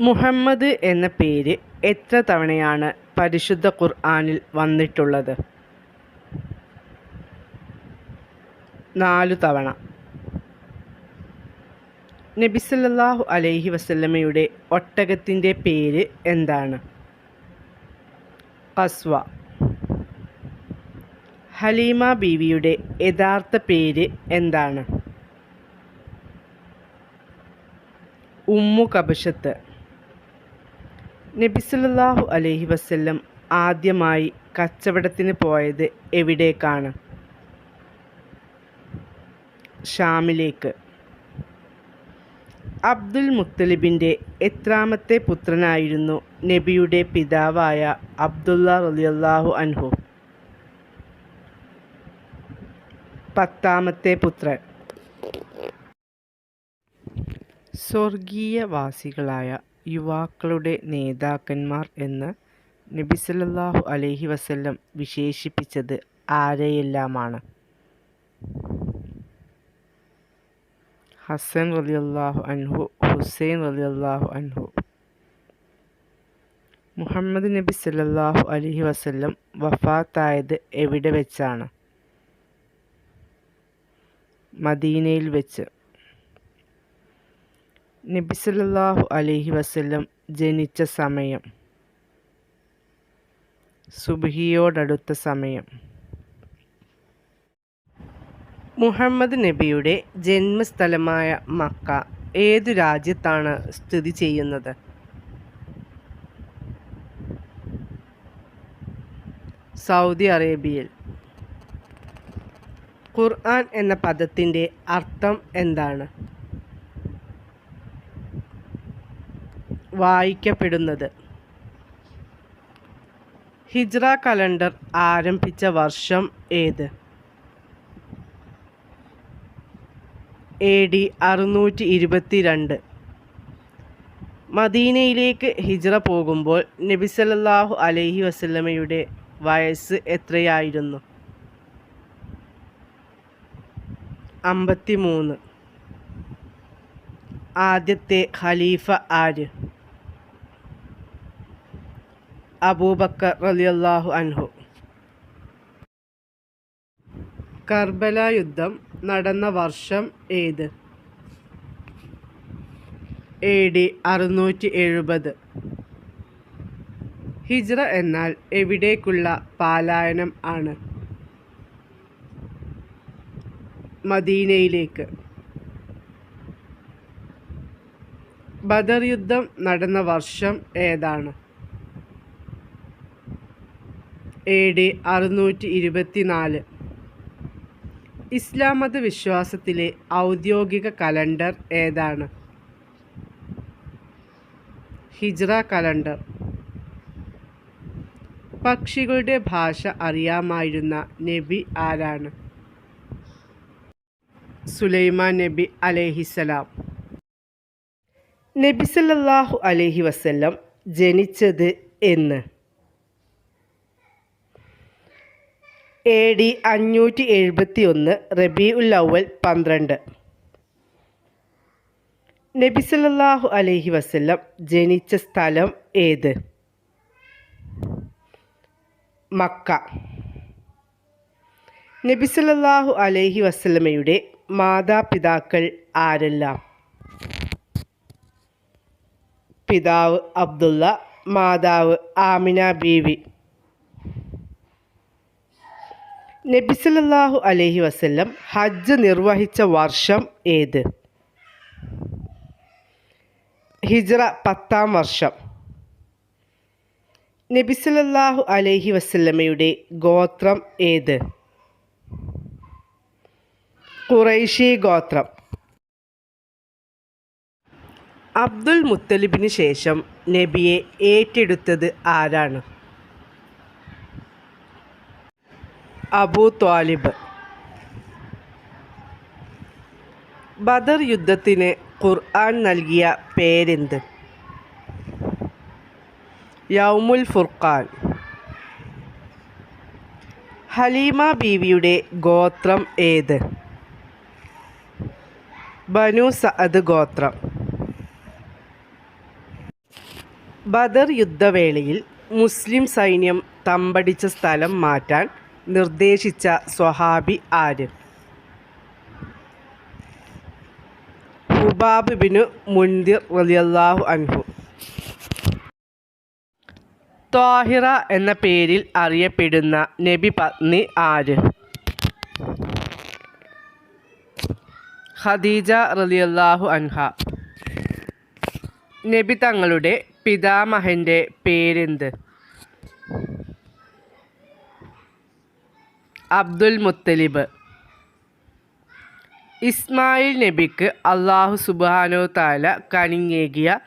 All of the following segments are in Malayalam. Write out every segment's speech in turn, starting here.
മുഹമ്മദ് എന്ന പേര് എത്ര തവണയാണ് പരിശുദ്ധ ഖുർആനിൽ വന്നിട്ടുള്ളത്? 4 തവണ. നബി സല്ലല്ലാഹു അലൈഹി വസല്ലമയുടെ ഒട്ടകത്തിൻ്റെ പേര് എന്താണ്? ഖസ്വ. ഹലീമ ബീവിയുടെ യഥാർത്ഥ പേര് എന്താണ്? ഉമ്മു കബശത്ത്. നബി സല്ലല്ലാഹു അലൈഹി വസല്ലം ആദ്യമായി കച്ചവടത്തിന് പോയത് എവിടേക്കാണ്? ഷാമിലേക്ക്. അബ്ദുൽ മുത്തലിബിൻ്റെ എത്രാമത്തെ പുത്രനായിരുന്നു നബിയുടെ പിതാവായ അബ്ദുള്ള റളിയല്ലാഹു അൻഹു? 10ാമത്തെ പുത്രൻ. സ്വർഗീയവാസികളായ യുവാക്കളുടെ നേതാക്കന്മാർ എന്ന് നബി സല്ലല്ലാഹു അലൈഹി വസല്ലം വിശേഷിപ്പിച്ചത് ആരെയെല്ലാമാണ്? ഹസൻ റളിയല്ലാഹു അൻഹു, ഹുസൈൻ റളിയല്ലാഹു അൻഹു. മുഹമ്മദ് നബി സല്ലല്ലാഹു അലൈഹി വസല്ലം വഫാത്തായത് എവിടെ വെച്ചാണ്? മദീനയിൽ വെച്ച്. നബി സല്ലല്ലാഹു അലൈഹി വസല്ലം ജനിച്ച സമയം? സുബ്ഹിയോടടുത്ത സമയം. മുഹമ്മദ് നബിയുടെ ജന്മസ്ഥലമായ മക്ക ഏതു രാജ്യത്താണ് സ്ഥിതി ചെയ്യുന്നത്? സൗദി അറേബ്യയിൽ. ഖുർആൻ എന്ന പദത്തിൻ്റെ അർത്ഥം എന്താണ്? വായിക്കപ്പെടുന്നത്. ഹിജ്റ കലണ്ടർ ആരംഭിച്ച വർഷം ഏത്? AD 622. മദീനയിലേക്ക് ഹിജ്റ പോകുമ്പോൾ നബി സല്ലല്ലാഹു അലൈഹി വസല്ലമയുടെ വയസ്സ് എത്രയായിരുന്നു? 53. ആദ്യത്തെ ഖലീഫ ആര്? അബൂബക്കർ റളിയല്ലാഹു അൻഹു. കർബല യുദ്ധം നടന്ന വർഷം ഏത്? AD 670. ഹിജ്റ എന്നാൽ എവിടേക്കുള്ള പലായനം ആണ്? മദീനയിലേക്ക്. ബദർ യുദ്ധം നടന്ന വർഷം ഏതാണ്? AD 624. ഇസ്ലാം മത വിശ്വാസത്തിലെ ഔദ്യോഗിക കലണ്ടർ ഏതാണ്? ഹിജ്റ കലണ്ടർ. പക്ഷികളുടെ ഭാഷ അറിയാമായിരുന്ന നബി ആരാണ്? സുലൈമാൻ നബി അലൈഹിസ്സലാം. നബി സല്ലല്ലാഹു അലൈഹി വസല്ലം ജനിച്ചത് എന്ന്? AD 571 റബീഉൽ അവ്വൽ 12. നബി സല്ലല്ലാഹു അലൈഹി വസല്ലം ജനിച്ച സ്ഥലം ഏത്? മക്ക. നബി സല്ലല്ലാഹു അലൈഹി വസല്ലമയുടെ മാതാപിതാക്കൾ ആരെല്ലാം? പിതാവ് അബ്ദുള്ള, മാതാവ് ആമിന ബീവി. നബി സല്ലല്ലാഹു അലൈഹി വസല്ലം ഹജ്ജ് നിർവഹിച്ച വർഷം ഏത്? ഹിജ്റ 10ാം വർഷം. നബി സല്ലല്ലാഹു അലൈഹി വസല്ലമയുടെ ഗോത്രം ഏത്? ഖുറൈശി ഗോത്രം. അബ്ദുൽ മുത്തലിബിന് ശേഷം നബിയെ ഏറ്റെടുത്തത് ആരാണ്? അബൂ ത്വാലിബ്. ബദർ യുദ്ധത്തിന് ഖുർആൻ നൽകിയ പേരെന്ത്? യൗമുൽ ഫുർഖാൻ. ഹലീമ ബീവിയുടെ ഗോത്രം ഏത്? ബനു സഅദ് ഗോത്രം. ബദർ യുദ്ധവേളയിൽ മുസ്ലിം സൈന്യം തമ്പടിച്ച സ്ഥലം മാറ്റാൻ നിർദ്ദേശിച്ച സ്വഹാബി ആര്? ഹുബാബ് ബിനു മുൻദിർ റളിയല്ലാഹു അൻഹു. ത്വാഹിറ എന്ന പേരിൽ അറിയപ്പെടുന്ന നബി പത്നി ആര്? ഖദീജ റളിയല്ലാഹു അൻഹ. നബി തങ്ങളുടെ പിതാമഹൻ്റെ പേരെന്ത്? അബ്ദുൽ മുത്തലിബ്. ഇസ്മായിൽ നബിക്ക് അല്ലാഹു സുബ്ഹാനഹു തആല കനിഞ്ഞേകിയ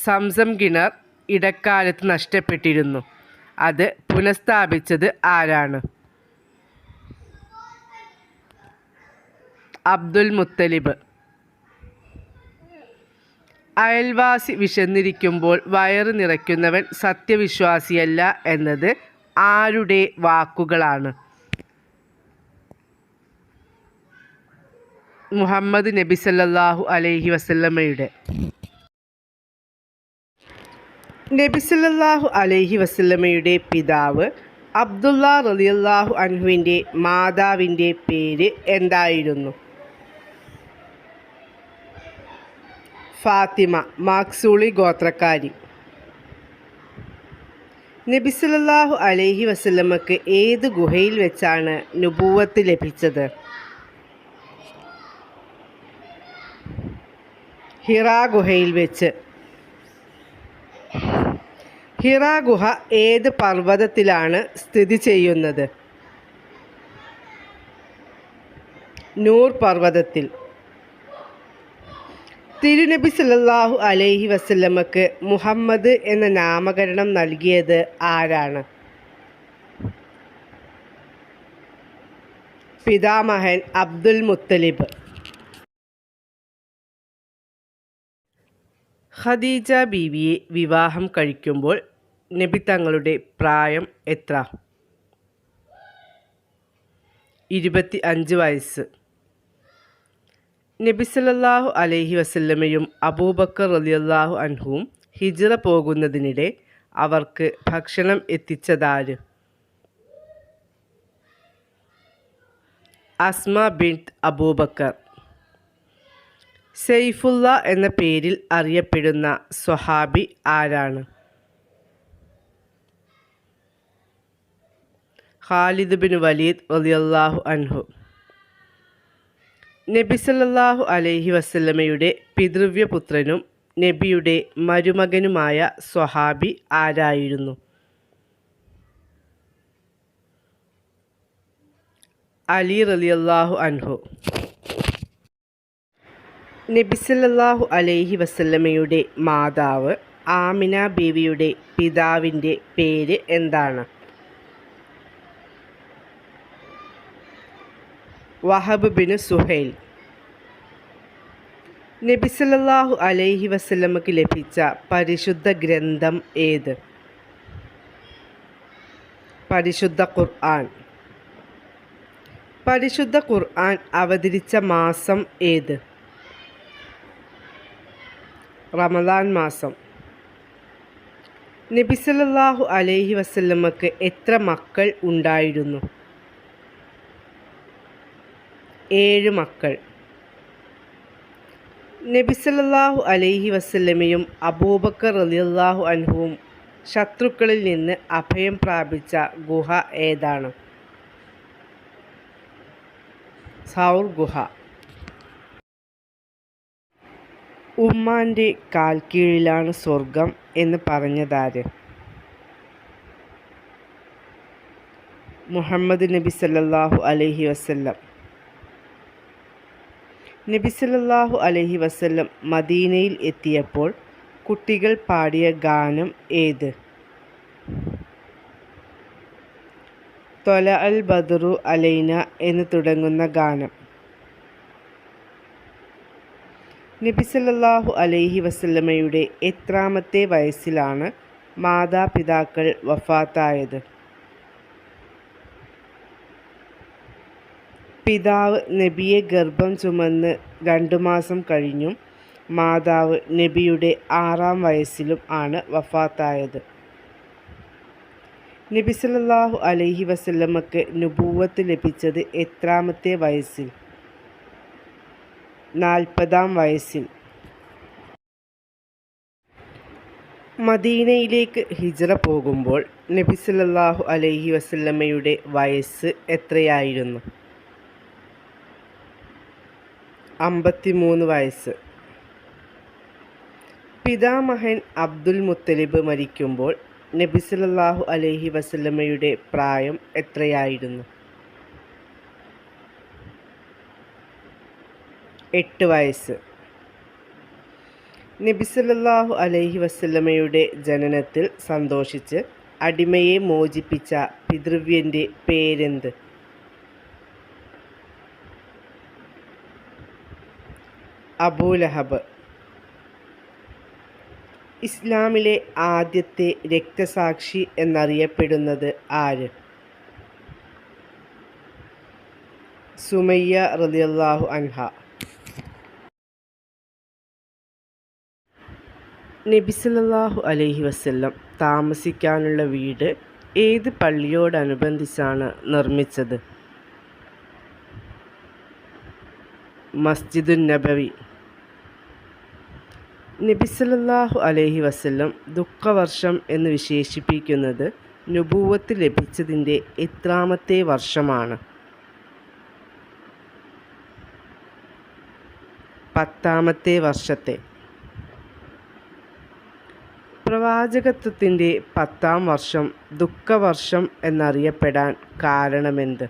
സംസം കിണർ ഇടക്കാലത്ത് നഷ്ടപ്പെട്ടിരുന്നു. അത് പുനഃസ്ഥാപിച്ചത് ആരാണ്? അബ്ദുൽ മുത്തലിബ്. അയൽവാസി വിശന്നിരിക്കുമ്പോൾ വയറ് നിറയ്ക്കുന്നവൻ സത്യവിശ്വാസിയല്ല എന്നത് ആരുടെ വാക്കുകളാണ്? മുഹമ്മദ് നബി സല്ലല്ലാഹു അലൈഹി വസല്ലമയുടെ. നബി സല്ലല്ലാഹു അലൈഹി വസല്ലമയുടെ പിതാവ് അബ്ദുള്ള റളിയല്ലാഹു അൻഹുവിൻ്റെ മാതാവിൻ്റെ പേര് എന്തായിരുന്നു? ഫാത്തിമ, മാക്സൂളി ഗോത്രക്കാരി. നബി സല്ലല്ലാഹു അലൈഹി വസല്ലമക്ക് ഏത് ഗുഹയിൽ വെച്ചാണ് നുബുവത്ത് ലഭിച്ചത്? ഹിറാ ഗുഹയിൽ വെച്ച്. ഹിറാ ഗുഹ ഏത് പർവ്വതത്തിലാണ് സ്ഥിതി ചെയ്യുന്നത്? നൂർ പർവ്വതത്തിൽ. തിരുനബി സല്ലല്ലാഹു അലൈഹി വസല്ലമക്ക് മുഹമ്മദ് എന്ന നാമകരണം നൽകിയത് ആരാണ്? പിതാമഹൻ അബ്ദുൽ മുത്തലിബ്. ഖദീജ ബീവിയെ വിവാഹം കഴിക്കുമ്പോൾ നബി തങ്ങളുടെ പ്രായം എത്ര? 25 വയസ്സ്. നബി സല്ലല്ലാഹു അലൈഹി വസല്ലമയും അബൂബക്കർ റളിയല്ലാഹു അൻഹുവും ഹിജ്റ പോകുന്നതിനിടെ അവർക്ക് ഭക്ഷണം എത്തിച്ചതാര്? അസ്മ ബിൻത് അബൂബക്കർ. സൈഫുള്ള എന്ന പേരിൽ അറിയപ്പെടുന്ന സ്വഹാബി ആരാണ്? ഖാലിദ് ബിൻ വലീദ് റളിയല്ലാഹു അൻഹു. നബി സല്ലല്ലാഹു അലൈഹി വസല്ലമയുടെ പിതൃവ്യപുത്രനും നബിയുടെ മരുമകനുമായ സ്വഹാബി ആരായിരുന്നു? അലി റളിയല്ലാഹു അൻഹു. നബി സല്ലല്ലാഹു അലൈഹി വസല്ലമയുടെ മാതാവ് ആമിന ബീവിയുടെ പിതാവിൻ്റെ പേര് എന്താണ്? വഹബ് ബിൻ സുഹൈൽ. നബി സല്ലല്ലാഹു അലൈഹി വസല്ലമക്ക് ലഭിച്ച പരിശുദ്ധ ഗ്രന്ഥം ഏത്? പരിശുദ്ധ ഖുർആൻ. പരിശുദ്ധ ഖുർആൻ അവതരിച്ച മാസം ഏത്? റമദാൻ മാസം. നബി സല്ലല്ലാഹു അലൈഹി വസല്ലമക്ക് എത്ര മക്കൾ ഉണ്ടായിരുന്നു? 7 മക്കൾ. നബി സല്ലല്ലാഹു അലൈഹി വസല്ലമയും അബൂബക്കർ റളിയല്ലാഹു അൻഹുവും ശത്രുക്കളിൽ നിന്ന് അഭയം പ്രാപിച്ച ഗുഹ ഏതാണ്? സൗർ ഗുഹ. ഉമ്മാൻ്റെ കാൽക്കീഴിലാണ് സ്വർഗം എന്ന് പറഞ്ഞതാര്? മുഹമ്മദ് നബി സല്ലല്ലാഹു അലൈഹി വസല്ലം. നബി സല്ലല്ലാഹു അലൈഹി വസല്ലം മദീനയിൽ എത്തിയപ്പോൾ കുട്ടികൾ പാടിയ ഗാനം ഏത്? ത്വല അൽ ബദ്റു അലൈന എന്ന് തുടങ്ങുന്ന ഗാനം. നബി സല്ലല്ലാഹു അലൈഹി വസല്ലമയുടെ എത്രാമത്തെ വയസ്സിലാണ് മാതാപിതാക്കൾ വഫാത്തായത്? പിതാവ് നബിയെ ഗർഭം ചുമന്ന് 2 മാസം കഴിഞ്ഞും മാതാവ് നബിയുടെ 6-ാം വയസ്സിലും ആണ് വഫാത്തായത്. നബി സല്ലല്ലാഹു അലൈഹി വസല്ലമക്ക് നുബുവത്ത് ലഭിച്ചത് എത്രാമത്തെ വയസ്സിൽ? 40-ാം വയസ്സിൽ. മദീനയിലേക്ക് ഹിജ്റ പോകുമ്പോൾ നബി സല്ലല്ലാഹു അലൈഹി വസല്ലമയുടെ വയസ്സ് എത്രയായിരുന്നു? 53 വയസ്സ്. പിതാമഹൻ അബ്ദുൽ മുത്തലിബ് മരിക്കുമ്പോൾ നബി സല്ലല്ലാഹു അലൈഹി വസല്ലമയുടെ പ്രായം എത്രയായിരുന്നു? 8 വയസ്സ്. നബി സല്ലല്ലാഹു അലൈഹി വസല്ലമയുടെ ജനനത്തിൽ സന്തോഷിച്ച് അടിമയെ മോചിപ്പിച്ച പിതൃവ്യൻ്റെ പേരെന്ത്? അബൂലഹബ്. ഇസ്ലാമിലെ ആദ്യത്തെ രക്തസാക്ഷി എന്നറിയപ്പെടുന്നത് ആര്? സുമയ്യ റളിയല്ലാഹു അൻഹ. നബി സല്ലല്ലാഹു അലൈഹി വസല്ലം താമസിക്കാനുള്ള വീട് ഏത് പള്ളിയോടനുബന്ധിച്ചാണ് നിർമ്മിച്ചത്? മസ്ജിദുൻ നബവി. നബി സല്ലല്ലാഹു അലൈഹി വസല്ലം ദുഃഖവർഷം എന്ന് വിശേഷിപ്പിക്കുന്നത് നുബുവത്ത് ലഭിച്ചതിൻ്റെ എത്രാമത്തെ വർഷമാണ്? 10-ാമത്തെ വർഷത്തെ. പ്രവാചകത്വത്തിൻ്റെ 10-ാം വർഷം ദുഃഖവർഷം എന്നറിയപ്പെടാൻ കാരണമെന്ത്?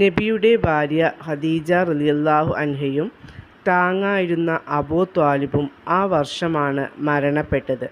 നബിയുടെ ഭാര്യ ഖദീജ റളിയല്ലാഹു അൻഹയും താങ്ങായിരുന്ന അബൂ ത്വാലിബും ആ വർഷമാണ് മരണപ്പെട്ടത്.